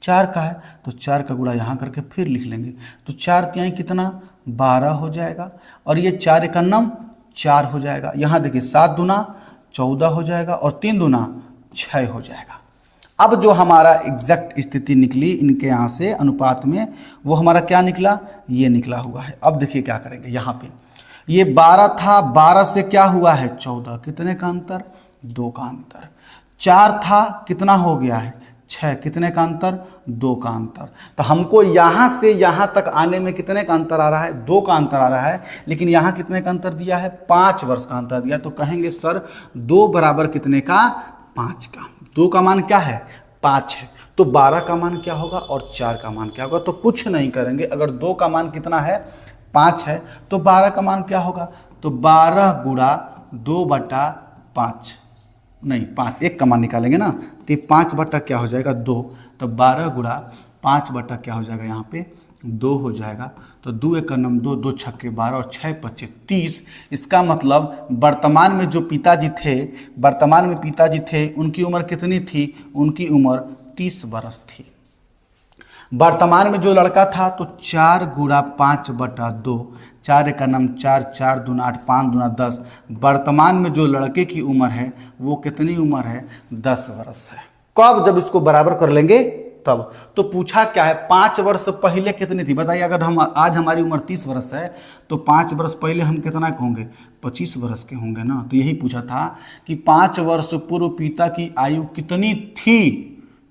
4 का है, तो 4 का गुणा यहाँ करके फिर लिख लेंगे। तो 4 तिहाई कितना, 12 हो जाएगा, और ये 4 एकन्नम 4 हो जाएगा। यहाँ देखिए 7 दूना 14 हो जाएगा, और 3 दूना 6 हो जाएगा। अब जो हमारा एग्जैक्ट स्थिति निकली इनके यहाँ से अनुपात में, वो हमारा क्या निकला, ये निकला हुआ है। अब देखिए क्या करेंगे, यहाँ पे ये 12 था, 12 से क्या हुआ है 14, कितने का अंतर, 2 का अंतर। 4 था, कितना हो गया है 6, कितने का अंतर, 2 का अंतर। तो हमको यहाँ से यहाँ तक आने में कितने का अंतर आ रहा है, 2 का अंतर आ रहा है, लेकिन यहाँ कितने का अंतर दिया है, 5 वर्ष का अंतर दिया। तो कहेंगे सर 2 बराबर कितने का, 5 का। 2 का मान क्या है, 5 है, तो 12 का मान क्या होगा, और 4 का मान क्या होगा। तो कुछ नहीं करेंगे, अगर 2 का मान कितना है, 5 है, तो 12 का मान क्या होगा, तो 12 गुणा 2/5, नहीं 5, 1 का मान निकालेंगे ना, तो 5 बटा क्या हो जाएगा, 2। तो 12 गुणा 5 बटा क्या हो जाएगा, यहाँ पे 2 हो जाएगा। तो 2 एकन्नम 2, 2 छक्के 12, और 6 पच्चे 30। इसका मतलब वर्तमान में जो पिताजी थे, वर्तमान में पिताजी थे, उनकी उम्र कितनी थी, उनकी उम्र 30 वर्ष थी। वर्तमान में जो लड़का था तो 4 गुणा 5/2, 4 एकन्नम 4, 4 दूना 8, 5 दूना 10। वर्तमान में जो लड़के की उम्र है वो कितनी उम्र है, 10 वर्ष है। कब, जब इसको बराबर कर लेंगे तब। तो पूछा क्या है, 5 वर्ष पहले कितनी थी बताइए। अगर हम आज हमारी उम्र 30 वर्ष है तो 5 वर्ष पहले हम कितना के होंगे, 25 वर्ष के होंगे ना। तो यही पूछा था कि 5 वर्ष पूर्व पिता की आयु कितनी थी,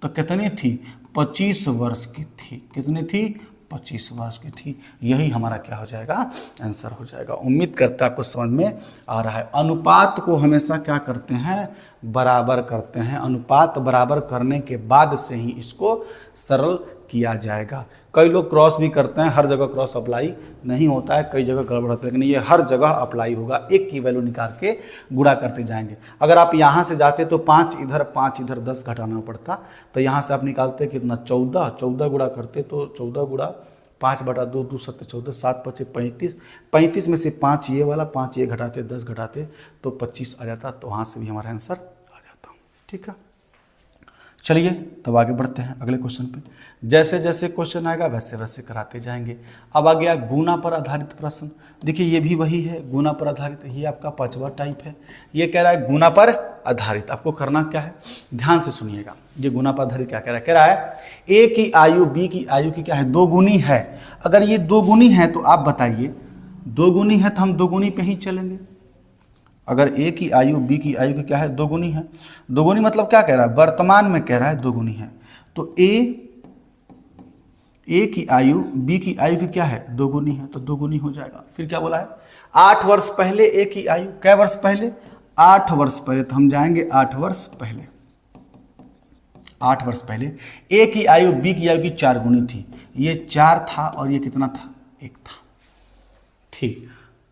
तो कितनी थी, 25 वर्ष की थी। कितनी थी, 25 वर्ष की थी। यही हमारा क्या हो जाएगा, आंसर हो जाएगा। उम्मीद करता है आपको समझ में आ रहा है। अनुपात को हमेशा क्या करते हैं, बराबर करते हैं। अनुपात बराबर करने के बाद से ही इसको सरल किया जाएगा। कई लोग क्रॉस भी करते हैं, हर जगह क्रॉस अप्लाई नहीं होता है, कई जगह गड़बड़ होता है, लेकिन ये हर जगह अप्लाई होगा। एक की वैल्यू निकाल के गुणा करते जाएंगे। अगर आप यहाँ से जाते तो 5 इधर 10 घटाना पड़ता, तो यहाँ से आप निकालते कितना 14 गुणा करते तो 14 गुणा 5/2 2 7 14 7 5 35, 35 में से 5 ये वाला, 5 ये घटाते 10 घटाते तो 25 आ जाता। तो वहाँ से भी हमारा आंसर आ जाता। ठीक है, चलिए तब आगे बढ़ते हैं अगले क्वेश्चन पे। जैसे जैसे क्वेश्चन आएगा वैसे वैसे कराते जाएंगे। अब आ गया गुणा पर आधारित प्रश्न। देखिए ये भी वही है, गुणा पर आधारित, ये आपका 5वां टाइप है। ये कह रहा है गुणा पर आधारित। आपको करना क्या है, ध्यान से सुनिएगा। ये गुणा पर आधारित क्या कह रहा है, कह रहा है ए की आयु बी की आयु की क्या है, दोगुनी है। अगर ये दोगुनी है तो आप बताइए, दोगुनी है तो हम दोगुनी पे ही चलेंगे। अगर ए की आयु बी की आयु की क्या है, दोगुनी है। दोगुनी मतलब क्या कह रहा है, वर्तमान में कह रहा है दोगुनी है। तो ए की आयु बी की आयु की क्या है, दोगुनी है, तो दोगुनी हो जाएगा। फिर क्या बोला है, 8 वर्ष पहले ए की आयु, कै वर्ष पहले, 8 वर्ष पहले। तो हम जाएंगे 8 वर्ष पहले। 8 वर्ष पहले ए की आयु बी की आयु की 4 गुनी थी। ये 4 था और ये कितना था, 1 था। ठीक,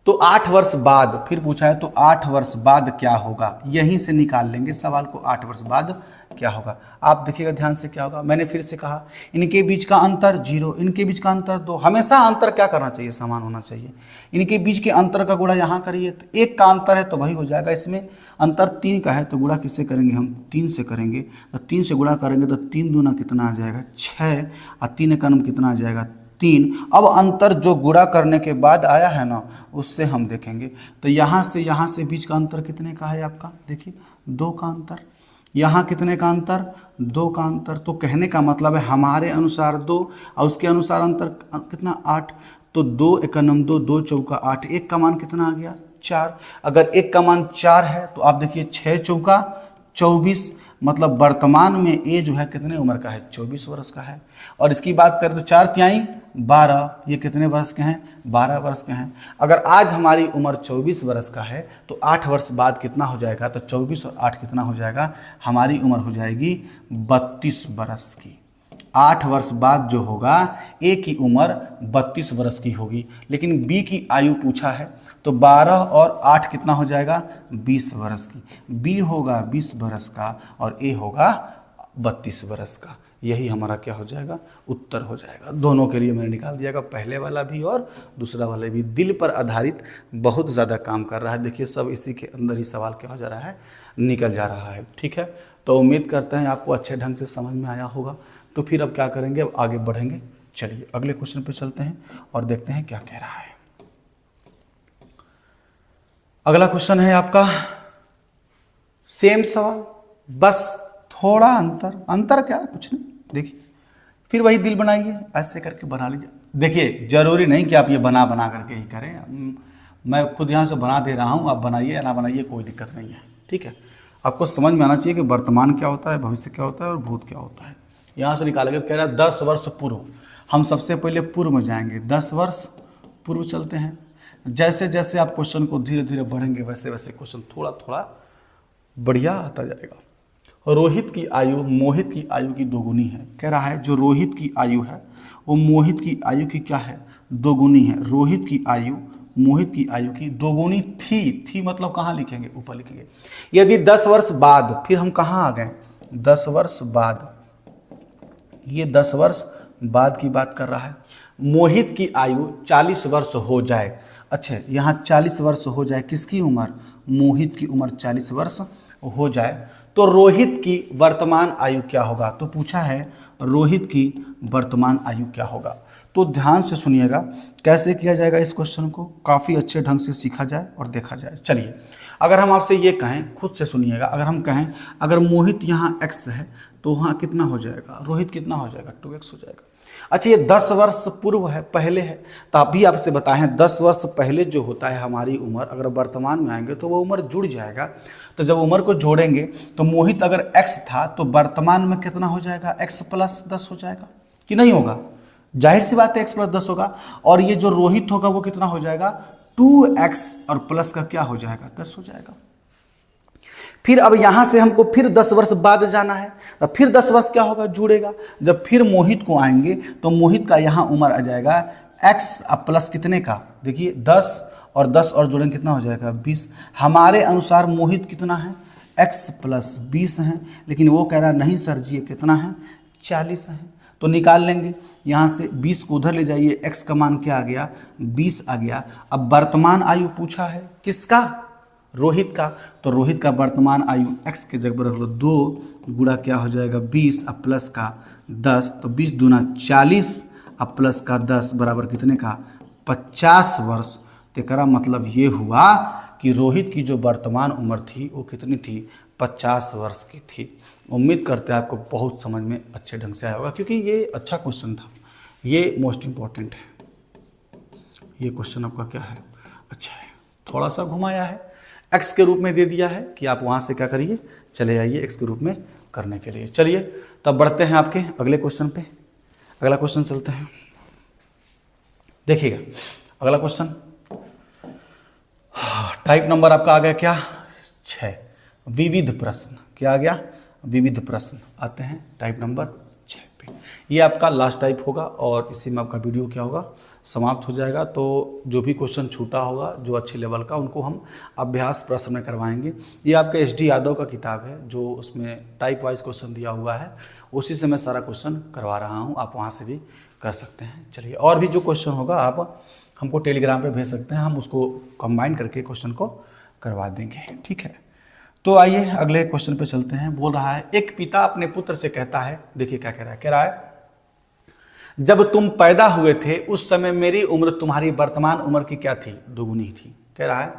तो 8 वर्ष बाद फिर पूछा है, तो 8 वर्ष बाद क्या होगा, यहीं से निकाल लेंगे सवाल को। 8 वर्ष बाद क्या होगा, आप देखिएगा ध्यान से क्या होगा। मैंने फिर से कहा, इनके बीच का अंतर 0, इनके बीच का अंतर 2। हमेशा अंतर क्या करना चाहिए, समान होना चाहिए। इनके बीच के अंतर का गुणा यहाँ करिए, तो 1 का अंतर है तो वही हो जाएगा। इसमें अंतर 3 का है तो गुणा किससे करेंगे, हम 3 से करेंगे। तो 3 से गुणा करेंगे तो 3 दूना कितना आ जाएगा, 6, और 3 का कितना आ जाएगा, 3। अब अंतर जो गुणा करने के बाद आया है ना, उससे हम देखेंगे। तो यहाँ से बीच का अंतर कितने का है आपका, देखिए 2 का अंतर। यहाँ कितने का अंतर, 2 का अंतर। तो कहने का मतलब है हमारे अनुसार 2 और उसके अनुसार अंतर कितना, 8। तो 2 एकम 2, 2 चौका 8, 1 का मान कितना आ गया, 4। अगर 1 का मान 4 है तो आप देखिए 6 चौका 24, मतलब वर्तमान में ए जो है कितने उम्र का है, 24 वर्ष का है। और इसकी बात करें तो 4 तिहाई 12, ये कितने वर्ष के हैं, 12 वर्ष के हैं। अगर आज हमारी उम्र 24 वर्ष का है तो 8 वर्ष बाद कितना हो जाएगा, तो 24 और 8 कितना हो जाएगा, हमारी उम्र हो जाएगी 32 वर्ष की। 8 वर्ष बाद जो होगा ए की उम्र 32 वर्ष की होगी। लेकिन बी की आयु पूछा है तो 12 और 8 कितना हो जाएगा, 20 वर्ष की। बी होगा 20 वर्ष का और ए होगा 32 वर्ष का। यही हमारा क्या हो जाएगा, उत्तर हो जाएगा। दोनों के लिए मैंने निकाल दिया, पहले वाला भी और दूसरा वाला भी। दिल पर आधारित बहुत ज़्यादा काम कर रहा है। देखिए सब इसी के अंदर ही सवाल क्या हो जा रहा है, निकल जा रहा है। ठीक है, तो उम्मीद करते हैं आपको अच्छे ढंग से समझ में आया होगा। तो फिर अब क्या करेंगे, अब आगे बढ़ेंगे। चलिए अगले क्वेश्चन पे चलते हैं और देखते हैं क्या कह रहा है। अगला क्वेश्चन है आपका सेम सवाल, बस थोड़ा अंतर क्या है, कुछ नहीं। देखिए फिर वही दिल बनाइए, ऐसे करके बना लीजिए। देखिए जरूरी नहीं कि आप ये बना करके ही करें, मैं खुद यहाँ से बना दे रहा हूँ, आप बनाइए या ना बनाइए कोई दिक्कत नहीं है। ठीक है, आपको समझ में आना चाहिए कि वर्तमान क्या होता है, भविष्य क्या होता है और भूत क्या होता है। यहाँ से निकालेंगे, कह रहा है 10 वर्ष पूर्व। हम सबसे पहले पूर्व में जाएंगे, 10 वर्ष पूर्व चलते हैं। जैसे जैसे आप क्वेश्चन को धीरे धीरे बढ़ेंगे वैसे वैसे क्वेश्चन थोड़ा थोड़ा बढ़िया आता जाएगा। रोहित की आयु मोहित की आयु की दोगुनी है। कह रहा है जो रोहित की आयु है वो मोहित की आयु की क्या है, दोगुनी है। रोहित की आयु मोहित की आयु की दोगुनी थी मतलब कहाँ लिखेंगे, ऊपर लिखेंगे। यदि 10 वर्ष बाद, फिर हम कहाँ आ गए, 10 वर्ष बाद, ये 10 वर्ष बाद की बात कर रहा है। मोहित की आयु 40 वर्ष हो जाए। अच्छा, यहाँ 40 वर्ष हो जाए, किसकी उम्र, मोहित की उम्र 40 वर्ष हो जाए तो रोहित की वर्तमान आयु क्या होगा। तो पूछा है रोहित की वर्तमान आयु क्या होगा। तो ध्यान से सुनिएगा कैसे किया जाएगा इस क्वेश्चन को, काफ़ी अच्छे ढंग से सीखा जाए और देखा जाए। चलिए अगर हम आपसे ये कहें, खुद से सुनिएगा, अगर हम कहें अगर मोहित यहाँ x है तो वहाँ कितना हो जाएगा, रोहित कितना हो जाएगा, 2x हो जाएगा। अच्छा ये 10 वर्ष पूर्व है, पहले है, तो अभी आपसे बताएं 10 वर्ष पहले जो होता है हमारी उम्र, अगर वर्तमान में आएंगे तो वो उम्र जुड़ जाएगा। तो जब उम्र को जोड़ेंगे तो मोहित अगर x था तो वर्तमान में कितना हो जाएगा, x प्लस 10 हो जाएगा कि नहीं होगा, जाहिर सी बात है x प्लस 10 होगा। और ये जो रोहित होगा वो कितना हो जाएगा, 2x और प्लस का क्या हो जाएगा, 10 हो जाएगा। फिर अब यहाँ से हमको फिर 10 वर्ष बाद जाना है, तो फिर 10 वर्ष क्या होगा, जुड़ेगा। जब फिर मोहित को आएंगे तो मोहित का यहाँ उम्र आ जाएगा x प्लस कितने का, देखिए 10 और 10 और जोड़ेंगे कितना हो जाएगा 20। हमारे अनुसार मोहित कितना है, x प्लस 20 है, लेकिन वो कह रहा नहीं सर जी ये कितना है 40 है। तो निकाल लेंगे यहाँ से 20 को उधर ले जाइए, x का मान क्या आ गया 20 आ गया। अब वर्तमान आयु पूछा है किसका, रोहित का, तो रोहित का वर्तमान आयु x के जगह पर रख लो 2 गुणा क्या हो जाएगा 20 अब प्लस का 10, तो 20 दूना 40 अब प्लस का 10 बराबर कितने का 50 वर्ष। तेरा मतलब ये हुआ कि रोहित की जो वर्तमान उम्र थी वो कितनी थी 50 वर्ष की थी। उम्मीद करते हैं आपको बहुत समझ में अच्छे ढंग से आया होगा, क्योंकि ये अच्छा क्वेश्चन था, ये मोस्ट इम्पॉर्टेंट है। ये क्वेश्चन आपका क्या है, अच्छा है, थोड़ा सा घुमाया है, x के रूप में दे दिया है कि आप वहाँ से क्या करिए चले आइए x के रूप में करने के लिए। चलिए तब बढ़ते हैं आपके अगले क्वेश्चन पे। अगला क्वेश्चन चलते हैं, देखिएगा अगला क्वेश्चन टाइप नंबर आपका आ गया क्या 6, विविध प्रश्न। क्या आ गया, विविध प्रश्न। आते हैं टाइप नंबर 6 पे। ये आपका लास्ट टाइप होगा और इसी में आपका वीडियो क्या होगा समाप्त हो जाएगा। तो जो भी क्वेश्चन छूटा होगा जो अच्छे लेवल का, उनको हम अभ्यास प्रश्न में करवाएंगे। ये आपका SD यादव का किताब है जो उसमें टाइप वाइज क्वेश्चन दिया हुआ है, उसी से मैं सारा क्वेश्चन करवा रहा हूँ, आप वहाँ से भी कर सकते हैं। चलिए और भी जो क्वेश्चन होगा आप हमको टेलीग्राम पे भेज सकते हैं, हम उसको कंबाइन करके क्वेश्चन को करवा देंगे, ठीक है। तो आइए अगले क्वेश्चन पे चलते हैं। बोल रहा है एक पिता अपने पुत्र से कहता है, देखिए क्या कह रहा है जब तुम पैदा हुए थे उस समय मेरी उम्र तुम्हारी वर्तमान उम्र की क्या थी, दोगुनी थी। कह रहा है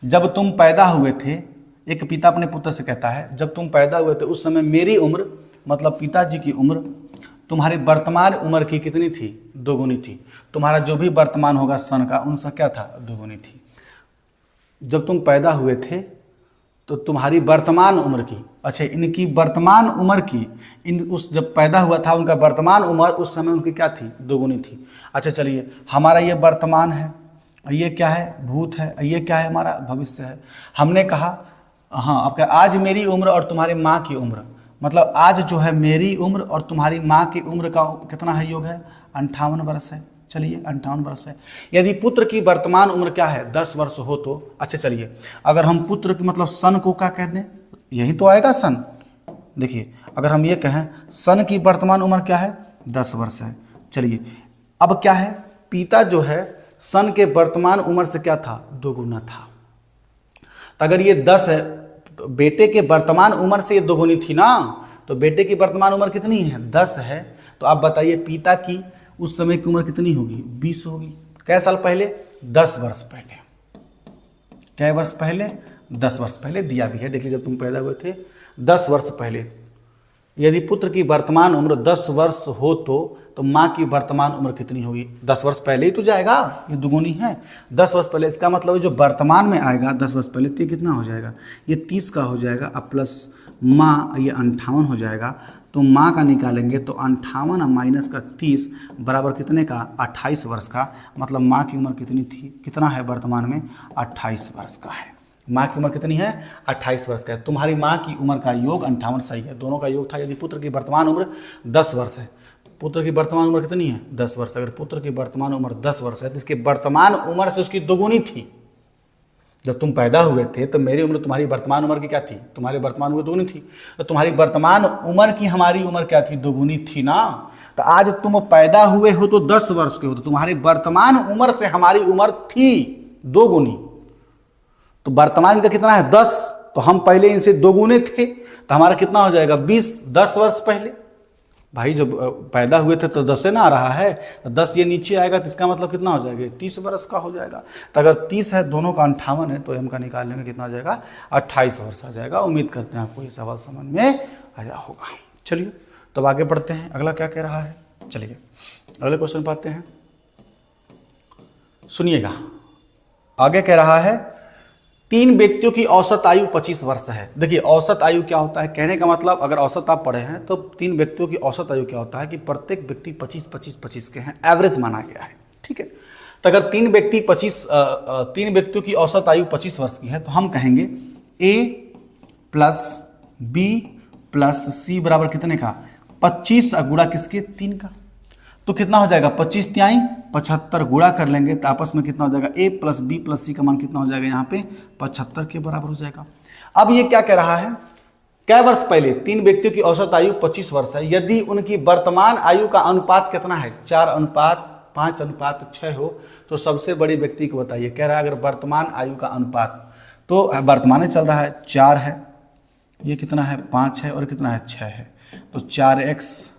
जब तुम पैदा हुए थे, एक पिता अपने पुत्र से कहता है जब तुम पैदा हुए थे उस समय मेरी उम्र, मतलब पिताजी की उम्र तुम्हारी वर्तमान उम्र की कितनी थी, दोगुनी थी। तुम्हारा जो भी वर्तमान होगा सन का, उनसे क्या था, दोगुनी थी। जब तुम पैदा हुए थे तो तुम्हारी वर्तमान उम्र की, अच्छा इनकी वर्तमान उम्र की, इन उस जब पैदा हुआ था उनका वर्तमान उम्र उस समय उनकी क्या थी, दोगुनी थी। अच्छा चलिए हमारा ये वर्तमान है, ये क्या है, भूत है, ये क्या है, हमारा भविष्य है। हमने कहा हाँ आपका आज मेरी उम्र और तुम्हारी माँ की उम्र, मतलब आज जो है मेरी उम्र और तुम्हारी माँ की उम्र का कितना है, योग है 58 वर्ष है। चलिए 58 वर्ष है। यदि पुत्र की वर्तमान उम्र क्या है 10 वर्ष हो तो, अच्छा चलिए अगर हम पुत्र की मतलब सन को क्या कह दें, यही तो आएगा सन। देखिए अगर हम ये कहें सन की वर्तमान उम्र क्या है 10 वर्ष है। चलिए अब क्या है, पिता जो है सन के वर्तमान उम्र से क्या था, दोगुना था। तो अगर ये 10 है तो बेटे के वर्तमान उम्र से ये दोगुनी थी ना, तो बेटे की वर्तमान उम्र कितनी है 10 है। तो आप बताइए पिता की उस समय की उम्र कितनी होगी, 20 होगी। कै साल पहले, 10 वर्ष पहले। कै वर्ष पहले, 10 वर्ष पहले दिया भी है, देखिए जब तुम पैदा हुए थे 10 वर्ष पहले। यदि पुत्र की वर्तमान उम्र 10 वर्ष हो तो माँ की वर्तमान उम्र कितनी होगी, 10 वर्ष पहले ही तो जाएगा, ये दुगुनी है 10 वर्ष पहले। इसका मतलब जो वर्तमान में आएगा 10 वर्ष पहले, तो ये कितना हो जाएगा, ये 30 का हो जाएगा, अब प्लस माँ ये 58 हो जाएगा। तो माँ का निकालेंगे तो 58 माइनस का 30 बराबर कितने का, 28 वर्ष का। मतलब माँ की उम्र कितनी थी, कितना है वर्तमान में, 28 वर्ष का है। माँ की उम्र कितनी है, 28 वर्ष का है। तुम्हारी माँ की उम्र का योग 58 सही है, दोनों का योग था। यदि पुत्र की वर्तमान उम्र 10 वर्ष है, पुत्र की वर्तमान उम्र कितनी है 10 वर्ष, अगर पुत्र की वर्तमान उम्र 10 वर्ष है तो इसकी वर्तमान उम्र से उसकी दोगुनी थी। जब तुम पैदा हुए थे तो मेरी उम्र तुम्हारी वर्तमान उम्र की क्या थी, तुम्हारी वर्तमान उम्र दोगुनी थी, तो तुम्हारी वर्तमान उम्र की हमारी उम्र क्या थी, दोगुनी थी ना। तो आज तुम पैदा हुए हो तो 10 वर्ष के हो, तो तुम्हारी वर्तमान उम्र से हमारी उम्र थी दोगुनी। तो वर्तमान का कितना है 10, तो हम पहले इनसे दोगुने थे, तो हमारा कितना हो जाएगा 20, 10 वर्ष पहले। भाई जब पैदा हुए थे तो 10 से ना आ रहा है, तो 10 ये नीचे आएगा तो इसका मतलब कितना हो जाएगा, 30 वर्ष का हो जाएगा। तो अगर 30 है, दोनों का 58 है, तो m का निकाल लेंगे कितना आ जाएगा, 28 वर्ष आ जाएगा। उम्मीद करते हैं आपको ये सवाल समझ में आया होगा। चलिए तब आगे बढ़ते हैं, अगला क्या कह रहा है, चलिए अगले क्वेश्चन पर आते हैं। सुनिएगा आगे कह रहा है 3 व्यक्तियों की औसत आयु 25 वर्ष है। देखिए औसत आयु क्या होता है, कहने का मतलब अगर औसत आप पढ़े हैं तो 3 व्यक्तियों की औसत आयु क्या होता है कि प्रत्येक व्यक्ति 25 के हैं, एवरेज माना गया है, ठीक है। तो अगर 3 व्यक्तियों की औसत आयु 25 वर्ष की है तो हम कहेंगे ए प्लस बी प्लस सी बराबर कितने का 25 गुणा किसके 3 का। तो कितना हो जाएगा 25 तिहाई 75 गुणा कर लेंगे तो आपस में कितना हो जाएगा a प्लस बी प्लस सी का मान कितना हो जाएगा यहाँ पे 75 के बराबर हो जाएगा। अब ये क्या कह रहा है, कै वर्ष पहले 3 व्यक्तियों की औसत आयु 25 वर्ष है, यदि उनकी वर्तमान आयु का अनुपात कितना है 4:5:6 हो तो सबसे बड़े व्यक्ति को बताइए। कह रहा है अगर वर्तमान आयु का अनुपात, तो वर्तमान चल रहा है 4 है, ये कितना है 5 है और कितना है 6 है, तो 4x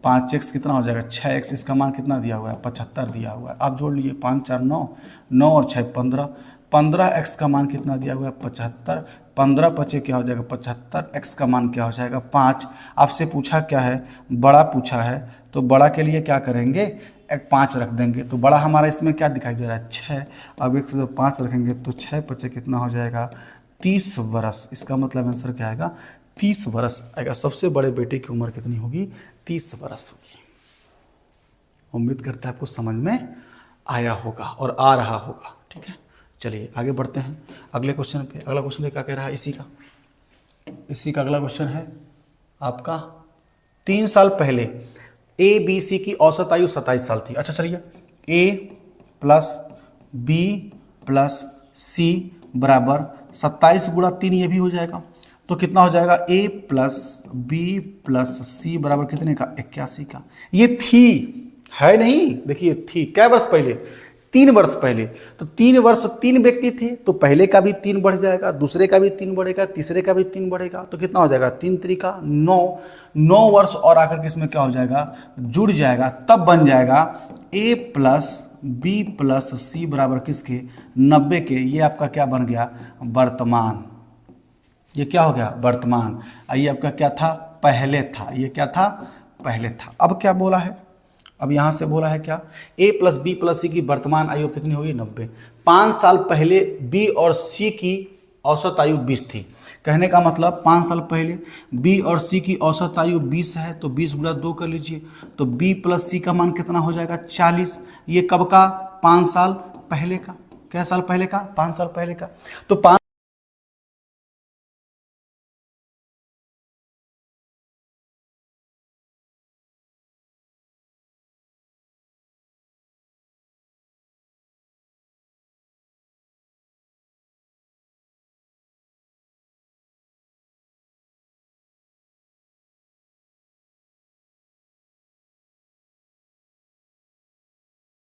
5x कितना हो जाएगा 6x, इसका मान कितना दिया हुआ है 75 दिया हुआ है। आप जोड़ लीजिए 5 4 9, 9 और 6 15, 15x का मान कितना दिया हुआ है 75, 15 बचे क्या हो जाएगा 75, x का मान क्या हो जाएगा 5। आपसे पूछा क्या है, बड़ा पूछा है, तो बड़ा के लिए क्या करेंगे एक 5 रख देंगे, तो बड़ा हमारा इसमें क्या दिखाई दे रहा है 6। अब 105 रखेंगे तो 6 बचे कितना हो जाएगा 30 वर्ष। इसका मतलब आंसर क्या आएगा 30 वर्ष आएगा। सबसे बड़े बेटे की उम्र कितनी होगी 30 वर्ष होगी। उम्मीद करते हैं आपको समझ में आया होगा और आ रहा होगा। ठीक है, चलिए आगे बढ़ते हैं अगले क्वेश्चन पे। अगला क्वेश्चन क्या कह रहा है, इसी का अगला क्वेश्चन है आपका 3 साल पहले ए बी सी की औसत आयु 27 साल थी। अच्छा चलिए ए प्लस बी प्लस सी बराबर 27 गुणा 3, ये भी हो जाएगा तो कितना हो जाएगा a प्लस बी प्लस सी बराबर कितने का 81 का। ये थी है नहीं, देखिए थी क्या वर्ष पहले 3 वर्ष पहले, तो 3 वर्ष 3 व्यक्ति थे तो पहले का भी 3 बढ़ जाएगा, दूसरे का भी 3 बढ़ेगा, तीसरे का भी 3 बढ़ेगा, तो कितना हो जाएगा 3 3 9 वर्ष और आकर के इसमें क्या हो जाएगा जुड़ जाएगा, तब बन जाएगा a प्लस बी प्लस सी बराबर किसके 90 के। ये आपका क्या बन गया वर्तमान, ये क्या हो गया वर्तमान। ये आपका क्या था पहले था, ये क्या था पहले था। अब क्या बोला है, अब यहाँ से बोला है क्या a प्लस बी प्लस सी की वर्तमान आयु कितनी होगी 90। 5 साल पहले b और c की औसत आयु 20 थी। कहने का मतलब 5 साल पहले b और c की औसत आयु 20 है तो 20 गुणा 2 कर लीजिए, तो b प्लस c का मान कितना हो जाएगा 40। ये कब का 5 साल पहले का, क्या साल पहले का 5 साल पहले का। तो 5